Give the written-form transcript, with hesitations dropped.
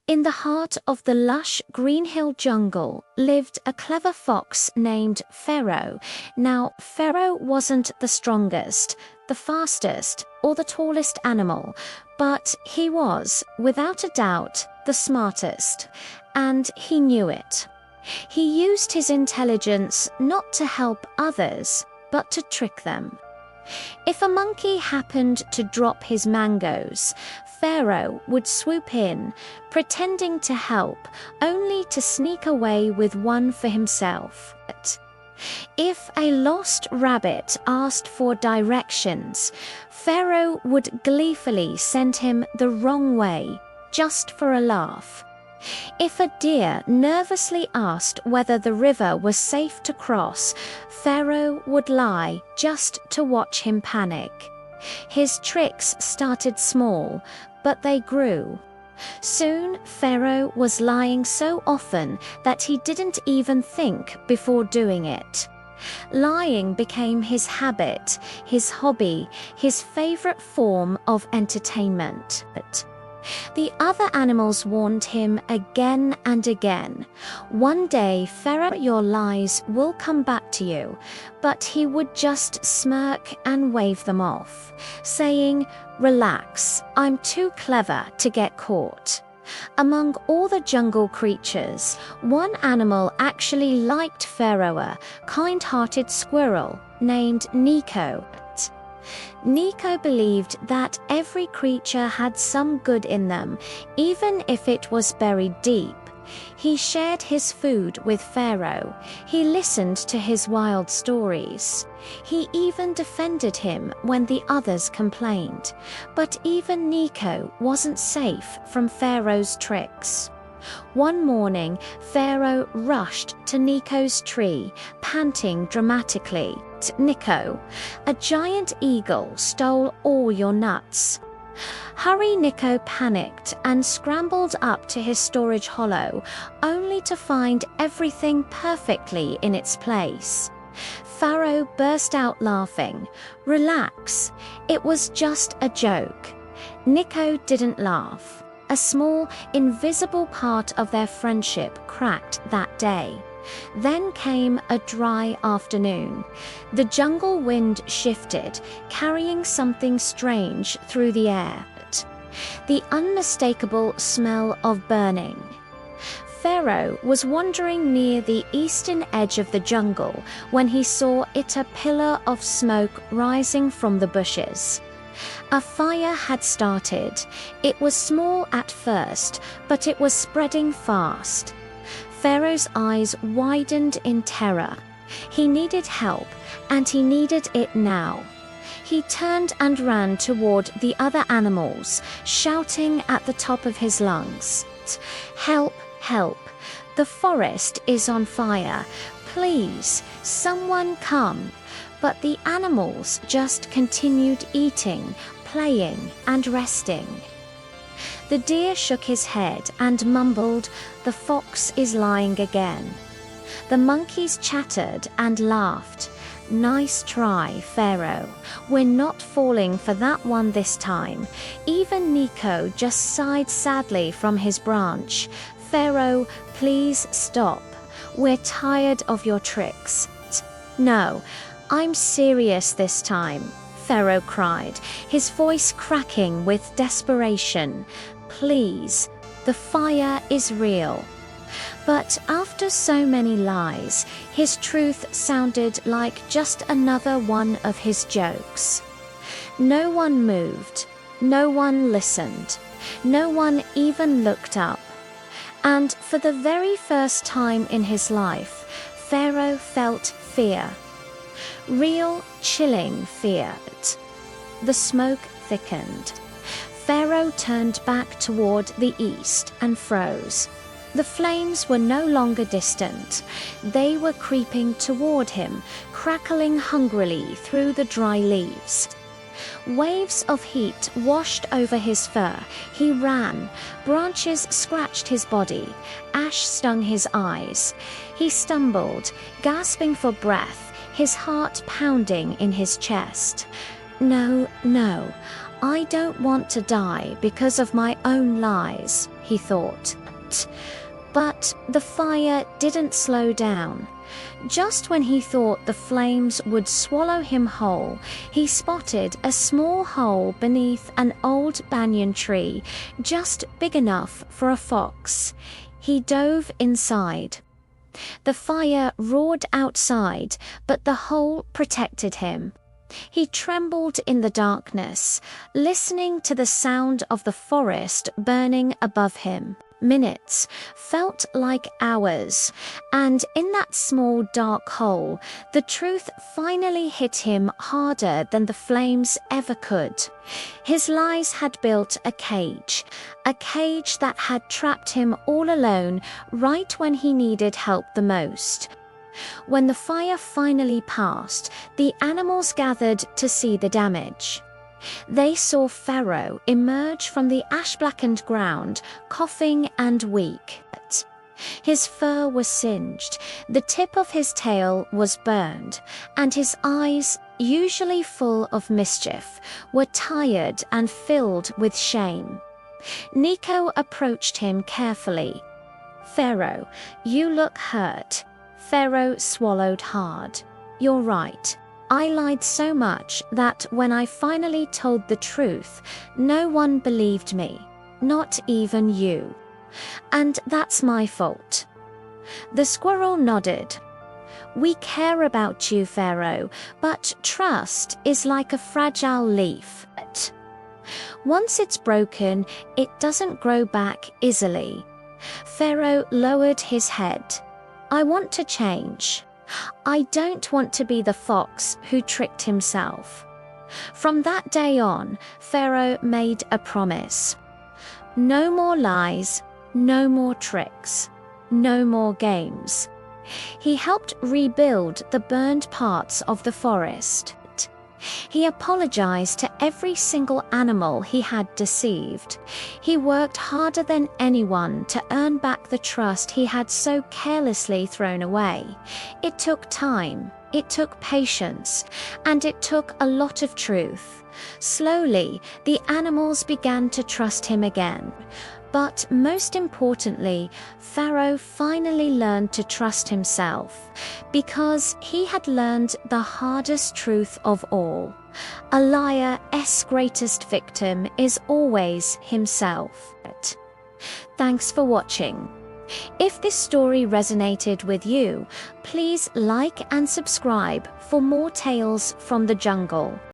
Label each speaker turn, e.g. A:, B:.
A: In the heart of the lush Greenhill Jungle lived a clever fox named Faro. Now, Faro wasn't the strongest, the fastest, or the tallest animal, but he was, without a doubt, the smartest, and he knew it. He used his intelligence not to help others, but to trick them. If a monkey happened to drop his mangoes, Faro would swoop in, pretending to help, only to sneak away with one for himself. If a lost rabbit asked for directions, Faro would gleefully send him the wrong way, just for a laugh. If a deer nervously asked whether the river was safe to cross, Faro would lie just to watch him panic. His tricks started small, but they grew. Soon, Faro was lying so often that he didn't even think before doing it. Lying became his habit, his hobby, his favorite form of entertainment. The other animals warned him again and again. One day, Faro, your lies will come back to you, but he would just smirk and wave them off, saying, "Relax, I'm too clever to get caught." Among all the jungle creatures, one animal actually liked Faro, a kind-hearted squirrel named Nico. Nico believed that every creature had some good in them, even if it was buried deep. He shared his food with Faro. He listened to his wild stories. He even defended him when the others complained. But even Nico wasn't safe from Faro's tricks. One morning, Faro rushed to Nico's tree, panting dramatically. "Nico, a giant eagle stole all your nuts." "Hurry!" Nico panicked and scrambled up to his storage hollow, only to find everything perfectly in its place. Faro burst out laughing. "Relax, it was just a joke." Nico didn't laugh. A small, invisible part of their friendship cracked that day. Then came a dry afternoon. The jungle wind shifted, carrying something strange through the air. The unmistakable smell of burning. Faro was wandering near the eastern edge of the jungle when he saw a pillar of smoke rising from the bushes. A fire had started. It was small at first, but it was spreading fast. Faro's eyes widened in terror. He needed help, and he needed it now. He turned and ran toward the other animals, shouting at the top of his lungs, "Help, help! The forest is on fire. Please, someone come!" But the animals just continued eating, playing, and resting. The deer shook his head and mumbled, "The fox is lying again." The monkeys chattered and laughed. "Nice try, Faro. We're not falling for that one this time." Even Nico just sighed sadly from his branch. "Faro, please stop. We're tired of your tricks." "No, I'm serious this time," Faro cried, his voice cracking with desperation. "Please, the fire is real." But after so many lies, his truth sounded like just another one of his jokes. No one moved, no one listened, no one even looked up. And for the very first time in his life, Faro felt fear. Real, chilling fear. The smoke thickened. Faro turned back toward the east and froze. The flames were no longer distant. They were creeping toward him, crackling hungrily through the dry leaves. Waves of heat washed over his fur. He ran. Branches scratched his body. Ash stung his eyes. He stumbled, gasping for breath, his heart pounding in his chest. "No, no, I don't want to die because of my own lies," he thought. But the fire didn't slow down. Just when he thought the flames would swallow him whole, he spotted a small hole beneath an old banyan tree, just big enough for a fox. He dove inside. The fire roared outside, but the hole protected him. He trembled in the darkness, listening to the sound of the forest burning above him. Minutes felt like hours, and in that small dark hole, the truth finally hit him harder than the flames ever could. His lies had built a cage that had trapped him all alone right when he needed help the most. When the fire finally passed, the animals gathered to see the damage. They saw Faro emerge from the ash-blackened ground, coughing and weak. His fur was singed, the tip of his tail was burned, and his eyes, usually full of mischief, were tired and filled with shame. Nico approached him carefully. "Faro, you look hurt." Faro swallowed hard. "You're right. I lied so much that when I finally told the truth, no one believed me, not even you. And that's my fault." The squirrel nodded. "We care about you, Faro, but trust is like a fragile leaf. Once it's broken, it doesn't grow back easily." Faro lowered his head. "I want to change. I don't want to be the fox who tricked himself." From that day on, Faro made a promise. No more lies, no more tricks, no more games. He helped rebuild the burned parts of the forest. He apologized to every single animal he had deceived. He worked harder than anyone to earn back the trust he had so carelessly thrown away. It took time, it took patience, and it took a lot of truth. Slowly, the animals began to trust him again. But most importantly, Faro finally learned to trust himself, because he had learned the hardest truth of all. A liar's greatest victim is always himself. Thanks for watching. If this story resonated with you, please like and subscribe for more tales from the jungle.